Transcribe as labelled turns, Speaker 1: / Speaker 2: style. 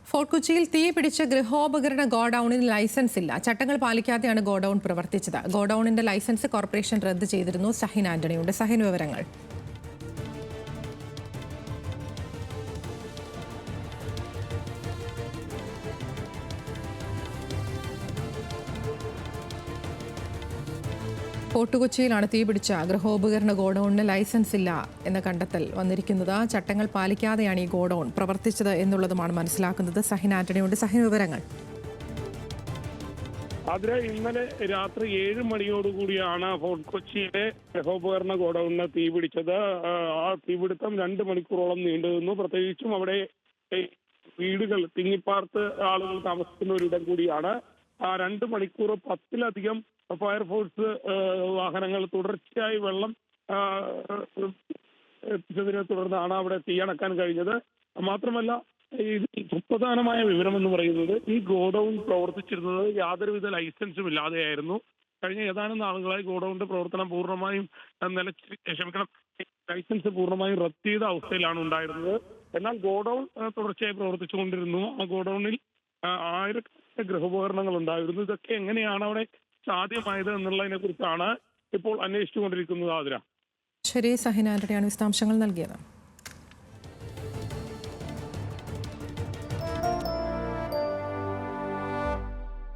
Speaker 1: Fort കൊച്ചിയിൽ തീ പിടിച്ച ഗൃഹോപകരണ ഗോഡൌണിന് ലൈസൻസ് ഇല്ല. ചട്ടങ്ങൾ പാലിക്കാതെയാണ് ഗോഡൌൺ പ്രവർത്തിച്ചത്. ഗോഡൌണിന്റെ ലൈസൻസ് കോർപ്പറേഷൻ റദ്ദ് ചെയ്തിരുന്നു. സഹിൻ ആന്റണിയുണ്ട്. സഹിൻ, വിവരങ്ങൾ. ഫോർട്ട് കൊച്ചിയിലാണ് തീപിടിച്ച ഗൃഹോപകരണ ഗോഡൌണിന് ലൈസൻസ് ഇല്ല എന്ന കണ്ടെത്തൽ വന്നിരിക്കുന്നത്. ചട്ടങ്ങൾ പാലിക്കാതെയാണ് ഈ ഗോഡൌൺ പ്രവർത്തിച്ചത് എന്നുള്ളതുമാണ് മനസ്സിലാക്കുന്നത്. സഹിൻ ആന്റണിയുണ്ട്. സഹിൻ, വിവരങ്ങൾ.
Speaker 2: അതിന് ഇന്നലെ രാത്രി 7 മണിയോടുകൂടിയാണ് ഫോർട്ട് കൊച്ചിയിലെ ഗൃഹോപകരണ ഗോഡൌണിന് തീപിടിച്ചത്. ആ തീപിടുത്തം 2 മണിക്കൂറോളം നീണ്ടുനിന്നു. പ്രത്യേകിച്ചും അവിടെ വീടുകൾ തിങ്ങിപ്പാർത്ത് ആളുകൾ താമസിക്കുന്ന ഒരിടം കൂടിയാണ്. ആ 2 മണിക്കൂർ 10-ലധികം ഫയർഫോഴ്സ് വാഹനങ്ങൾ തുടർച്ചയായി വെള്ളം എത്തിച്ചതിനെ തുടർന്നാണ് അവിടെ തീയണക്കാൻ കഴിഞ്ഞത്. മാത്രമല്ല, ഈ സുപ്രധാനമായ വിവരം എന്ന് പറയുന്നത്, ഈ ഗോഡൌൺ പ്രവർത്തിച്ചിരുന്നത് യാതൊരുവിധ ലൈസൻസും ഇല്ലാതെയായിരുന്നു. കഴിഞ്ഞ ഏതാനും നാളുകളായി ഗോഡൌണിന്റെ പ്രവർത്തനം പൂർണ്ണമായും ലൈസൻസ് പൂർണ്ണമായും റദ്ദ് ചെയ്ത അവസ്ഥയിലാണ് ഉണ്ടായിരുന്നത്. എന്നാൽ ഗോഡൌൺ തുടർച്ചയായി പ്രവർത്തിച്ചുകൊണ്ടിരുന്നു. ആ ഗോഡൌണിൽ ആയിരക്കണക്കിന് ഗൃഹോപകരണങ്ങൾ ഉണ്ടായിരുന്നു. ഇതൊക്കെ എങ്ങനെയാണ് അവിടെ സാധ്യമായത് എന്നുള്ളതിനെ കുറിച്ചാണ് ഇപ്പോൾ അന്വേഷിച്ചുകൊണ്ടിരിക്കുന്നത്. ആതിര.
Speaker 1: ശരി, സഹിൻ ആന്റണിയാണ് വിശദാംശങ്ങൾ നൽകിയത്.